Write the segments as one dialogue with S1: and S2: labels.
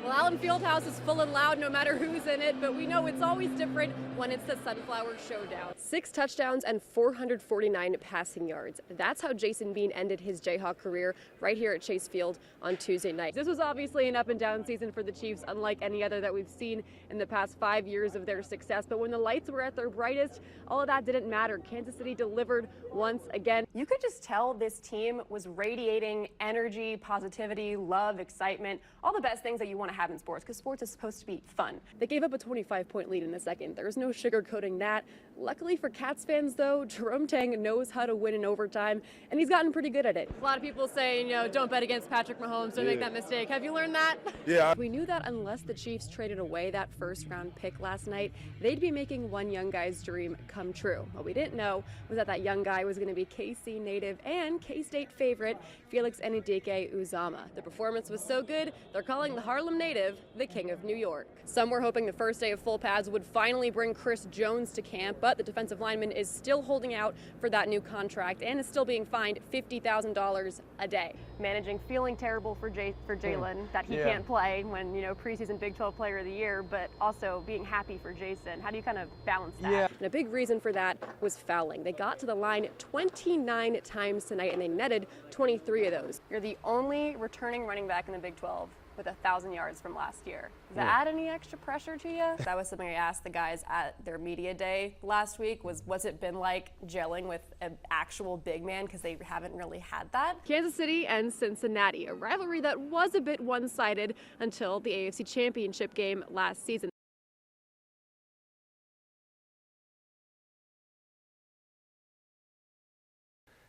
S1: Well, Allen Fieldhouse is full and loud no matter who's in it, but we know it's always different when it's the Sunflower Showdown. 6 touchdowns and 449 passing yards. That's how Jason Bean ended his Jayhawk career right here at Chase Field on Tuesday night. This was obviously an up and down season for the Chiefs, unlike any other that we've seen in the past 5 years of their success. But when the lights were at their brightest, all of that didn't matter. Kansas City delivered once again. You could just tell this team was radiating energy, positivity, love, excitement, all the best things that you want to have in sports, because sports is supposed to be fun. They gave up a 25-point lead in the second. There's no sugarcoating that. Luckily for Cats fans, though, Jerome Tang knows how to win in overtime, and he's gotten pretty good at it. A lot of people say, don't bet against Patrick Mahomes, don't make that mistake. Have you learned that?
S2: Yeah.
S1: We knew that unless the Chiefs traded away that first-round pick last night, they'd be making one young guy's dream come true. What we didn't know was that young guy was going to be KC native and K-State favorite Felix Uzama. The performance was so good, they're calling the Harlem native the King of New York. Some were hoping the first day of full pads would finally bring Chris Jones to camp, but the defensive lineman is still holding out for that new contract and is still being fined $50,000 a day. Managing feeling terrible for Jalen that he can't play when, preseason Big 12 Player of the Year, but also being happy for Jason. How do you kind of balance that? Yeah. And a big reason for that was fouling. They got to the line 29 times tonight and they netted 23 of those. You're the only returning running back in the Big 12 with 1,000 yards from last year. Does that add any extra pressure to you? That was something I asked the guys at their media day last week, what's it been like gelling with an actual big man, because they haven't really had that. Kansas City and Cincinnati, a rivalry that was a bit one-sided until the AFC Championship game last season.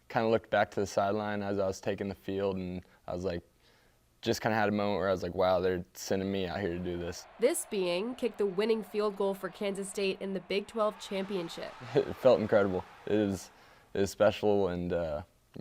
S3: Kind of looked back to the sideline as I was taking the field, and I was like, just kind of had a moment where I was like, wow, they're sending me out here to do this. This being kicked the winning field goal for Kansas State in the Big 12 championship. It felt incredible. It was special, and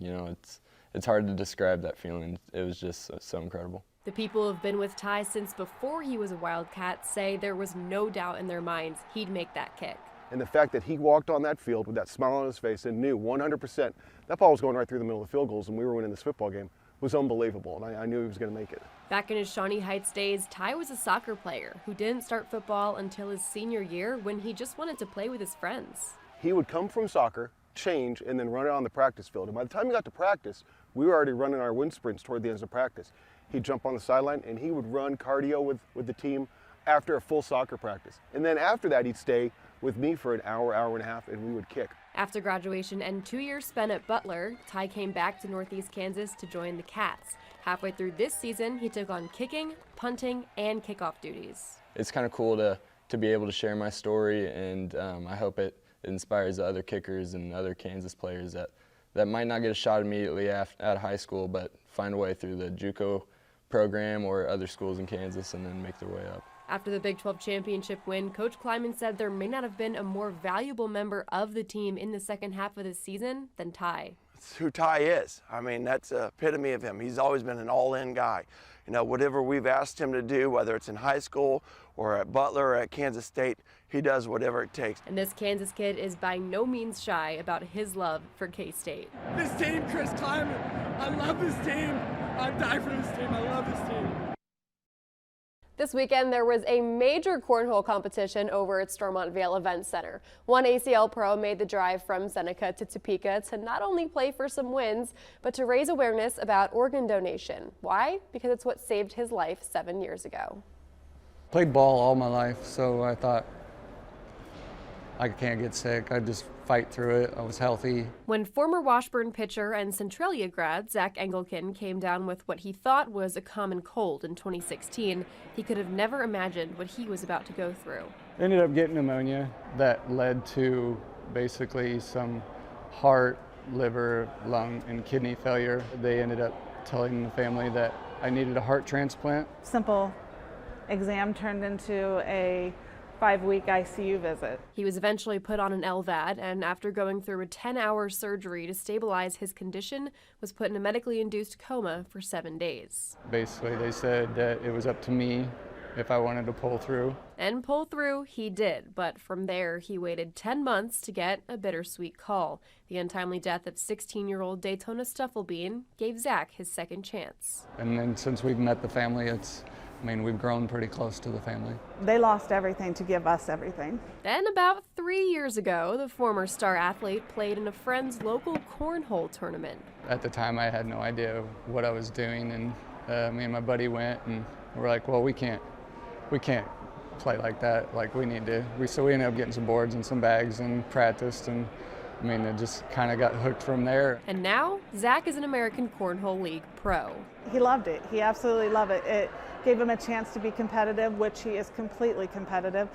S3: it's hard to describe that feeling. It was just so incredible. The people who have been with Ty since before he was a Wildcat say there was no doubt in their minds he'd make that kick.
S2: And the fact that he walked on that field with that smile on his face and knew 100% that ball was going right through the middle of the field goals and we were winning this football game was unbelievable, and I knew he was going to make it. Back in his Shawnee Heights days, Ty was a soccer player who didn't start football until his senior year when he just wanted to play with his friends. He would come from soccer, change, and then run it on the practice field. And by the time he got to practice, we were already running our wind sprints toward the end of practice. He'd jump on the sideline and he would run cardio with the team after a full soccer practice. And then after that, he'd stay with me for an hour, hour and a half, and we would kick. After graduation and 2 years spent at Butler, Ty came back to Northeast Kansas to join the Cats. Halfway through this season, he took on kicking, punting, and kickoff duties. It's kind of cool to be able to share my story, and I hope it inspires the other kickers and other Kansas players that might not get a shot immediately at high school, but find a way through the JUCO program or other schools in Kansas and then make their way up. After the Big 12 championship win, Coach Kleiman said there may not have been a more valuable member of the team in the second half of the season than Ty.
S4: It's who Ty is. I mean, that's the epitome of him. He's always been an all-in guy. Whatever we've asked him to do, whether it's in high school or at Butler or at Kansas State, he does whatever it takes. And this Kansas kid is by no means shy about his love for K-State.
S5: This team, Chris Kleiman, I love this team. I die for this team. I love this team.
S1: This weekend, there was a major cornhole competition over at Stormont Vale Event Center. One ACL pro made the drive from Seneca to Topeka to not only play for some wins, but to raise awareness about organ donation. Why? Because it's what saved his life 7 years ago.
S6: Played ball all my life, so I thought, I can't get sick. I just fight through it. I was healthy.
S1: When former Washburn pitcher and Centralia grad Zach Engelken came down with what he thought was a common cold in 2016, he could have never imagined what he was about to go through.
S6: Ended up getting pneumonia that led to basically some heart, liver, lung, and kidney failure. They ended up telling the family that I needed a heart transplant.
S7: Simple exam turned into a 5-week ICU visit.
S1: He was eventually put on an LVAD, and after going through a 10-hour surgery to stabilize his condition, was put in a medically induced coma for 7 days.
S6: Basically, they said that it was up to me if I wanted to pull through.
S1: And pull through he did, but from there he waited 10 months to get a bittersweet call. The untimely death of 16-year-old Daytona Stufflebean gave Zach his second chance.
S6: And then since we've met the family, I mean, we've grown pretty close to the family.
S7: They lost everything to give us everything.
S1: Then about 3 years ago, the former star athlete played in a friend's local cornhole tournament.
S6: At the time, I had no idea what I was doing, and me and my buddy went, and we're like, well, we can't play like that. Like, we need to. So we ended up getting some boards and some bags and practiced, and I mean, it just kind of got hooked from there.
S1: And now, Zach is an American Cornhole League pro.
S7: He loved it. He absolutely loved it. It gave him a chance to be competitive, which he is completely competitive.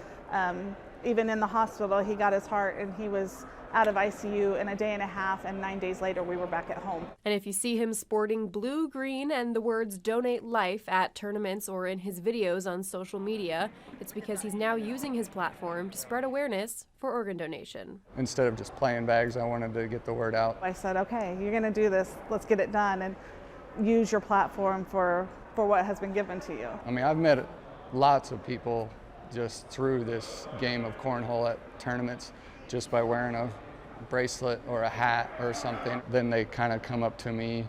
S7: Even in the hospital, he got his heart, and he was out of ICU in a day and a half, and 9 days later we were back at home.
S1: And if you see him sporting blue, green, and the words "Donate Life" at tournaments or in his videos on social media, it's because he's now using his platform to spread awareness for organ donation.
S6: Instead of just playing bags, I wanted to get the word out.
S7: I said, okay, you're gonna do this, let's get it done, and use your platform for what has been given to you.
S6: I mean, I've met lots of people just through this game of cornhole at tournaments just by wearing a bracelet or a hat or something. Then they kind of come up to me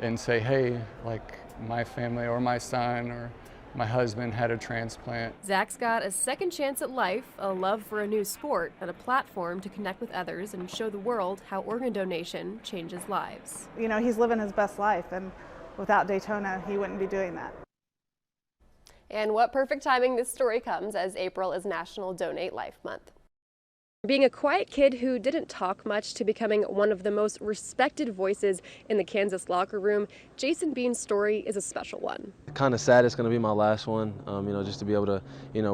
S6: and say, hey, like my family or my son or my husband had a transplant.
S1: Zach's got a second chance at life, a love for a new sport, and a platform to connect with others and show the world how organ donation changes lives.
S7: You know, he's living his best life, and without Daytona, he wouldn't be doing that.
S1: And what perfect timing this story comes as April is National Donate Life Month. Being a quiet kid who didn't talk much to becoming one of the most respected voices in the Kansas locker room, Jason Bean's story is a special one.
S8: Kind of sad it's going to be my last one, just to be able to,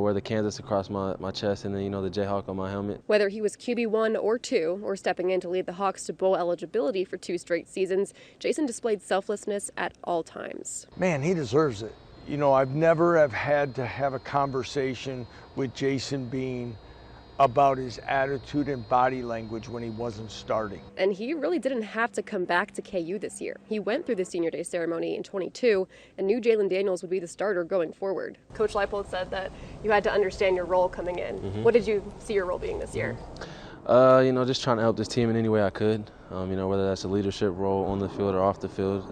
S8: wear the Kansas across my chest and then, the Jayhawk on my helmet.
S1: Whether he was QB1 or 2 or stepping in to lead the Hawks to bowl eligibility for 2 straight seasons, Jason displayed selflessness at all times.
S9: Man, he deserves it. I've never had to have a conversation with Jason Bean about his attitude and body language when he wasn't starting.
S1: And he really didn't have to come back to KU this year. He went through the senior day ceremony in 22 and knew Jalen Daniels would be the starter going forward. Coach Leipold said that you had to understand your role coming in. What did you see your role being this year?
S8: Just trying to help this team in any way I could. Whether that's a leadership role on the field or off the field.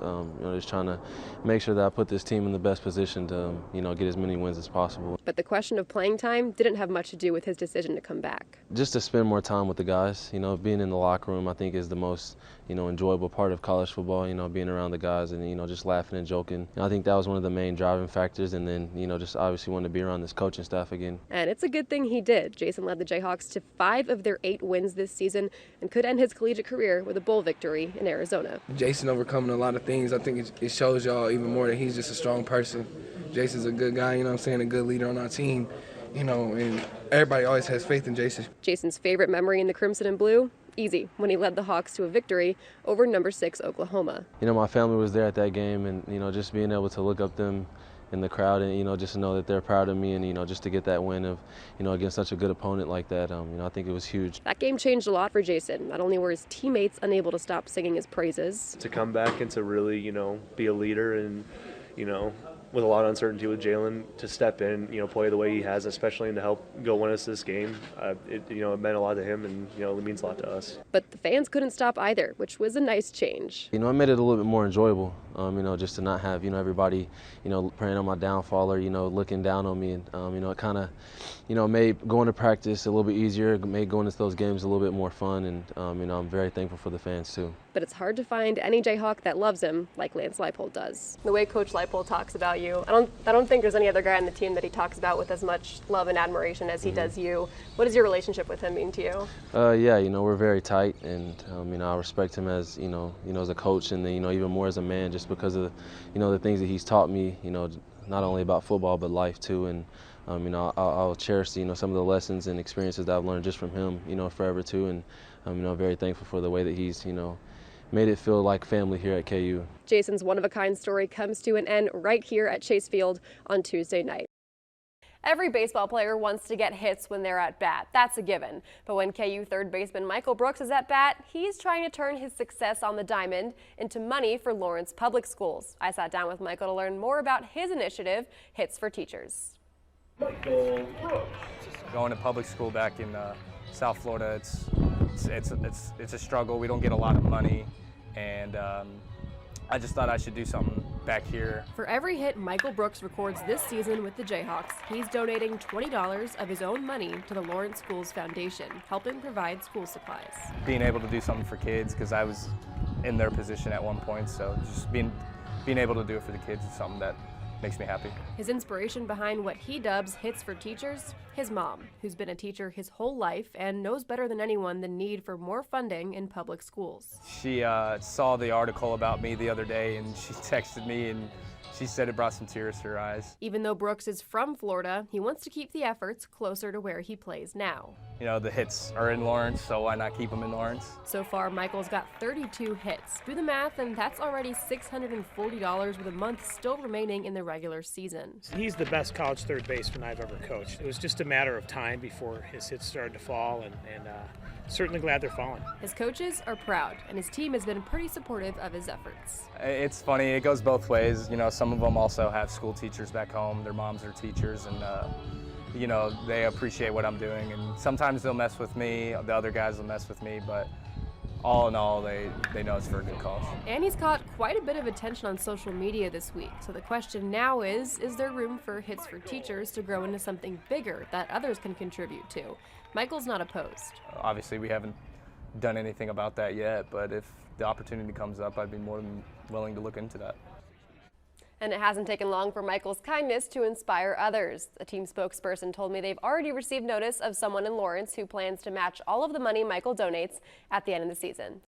S8: Just trying to make sure that I put this team in the best position to, get as many wins as possible.
S1: But the question of playing time didn't have much to do with his decision to come back.
S8: Just to spend more time with the guys. Being in the locker room, I think, is the most, enjoyable part of college football. Being around the guys and, just laughing and joking. I think that was one of the main driving factors. And then, just obviously wanted to be around this coaching staff again.
S1: And it's a good thing he did. Jason led the Jayhawks to 5 of their 8 wins this season and could end his collegiate career with a bowl victory in Arizona.
S10: Jason overcoming a lot of things. I think it shows y'all even more that he's just a strong person. Jason's a good guy, a good leader on our team, and everybody always has faith in Jason.
S1: Jason's favorite memory in the Crimson and Blue? Easy, when he led the Hawks to a victory over number 6 Oklahoma.
S8: My family was there at that game, and, just being able to look up them in the crowd and, just to know that they're proud of me and, just to get that win of, against such a good opponent like that, I think it was huge.
S1: That game changed a lot for Jason. Not only were his teammates unable to stop singing his praises.
S11: To come back and to really, be a leader and, with a lot of uncertainty with Jalen, to step in, play the way he has, especially to help go win us this game. It meant a lot to him and, it means a lot to us.
S1: But the fans couldn't stop either, which was a nice change.
S8: It made it a little bit more enjoyable, just to not have, everybody, praying on my downfall or, looking down on me. And, it kind of, made going to practice a little bit easier, made going to those games a little bit more fun. And, I'm very thankful for the fans, too.
S1: But it's hard to find any Jayhawk that loves him like Lance Leipold does. The way Coach Leipold talks about you, I don't think there's any other guy on the team that he talks about with as much love and admiration as he does you. What does your relationship with him mean to you?
S8: Yeah, we're very tight, and I respect him as as a coach, and then even more as a man, just because of the things that he's taught me, not only about football but life too, and I'll cherish some of the lessons and experiences that I've learned just from him, forever too, and I'm very thankful for the way that he's made it feel like family here at KU.
S1: Jason's one-of-a-kind story comes to an end right here at Chase Field on Tuesday night. Every baseball player wants to get hits when they're at bat. That's a given. But when KU third baseman Michael Brooks is at bat, he's trying to turn his success on the diamond into money for Lawrence Public Schools. I sat down with Michael to learn more about his initiative, Hits for Teachers.
S12: Michael Brooks. Going to public school back in South Florida, it's a struggle. We don't get a lot of money, and I just thought I should do something back here.
S1: For every hit Michael Brooks records this season with the Jayhawks, he's donating $20 of his own money to the Lawrence Schools Foundation, helping provide school supplies.
S12: Being able to do something for kids, because I was in their position at one point, so just being able to do it for the kids is something that makes me happy.
S1: His inspiration behind what he dubs hits for teachers, his mom, who's been a teacher his whole life and knows better than anyone the need for more funding in public schools.
S12: She saw the article about me the other day, and she texted me, and she said it brought some tears to her eyes.
S1: Even though Brooks is from Florida, he wants to keep the efforts closer to where he plays now.
S12: You know, the hits are in Lawrence, so why not keep them in Lawrence?
S1: So far, Michael's got 32 hits. Do the math, and that's already $640 with a month still remaining in the regular season.
S13: He's the best college third baseman I've ever coached. It was just a matter of time before his hits started to fall, and certainly glad they're falling.
S1: His coaches are proud, and his team has been pretty supportive of his efforts.
S12: It's funny, it goes both ways. You know, some of them also have school teachers back home. Their moms are teachers, and you know, they appreciate what I'm doing. And sometimes they'll mess with me, the other guys will mess with me, but all in all, they know it's for a good cause.
S1: And he's caught quite a bit of attention on social media this week. So the question now is there room for Hits for Teachers to grow into something bigger that others can contribute to? Michael's not opposed.
S12: Obviously, we haven't done anything about that yet, but if the opportunity comes up, I'd be more than willing to look into that.
S1: And it hasn't taken long for Michael's kindness to inspire others. A team spokesperson told me they've already received notice of someone in Lawrence who plans to match all of the money Michael donates at the end of the season.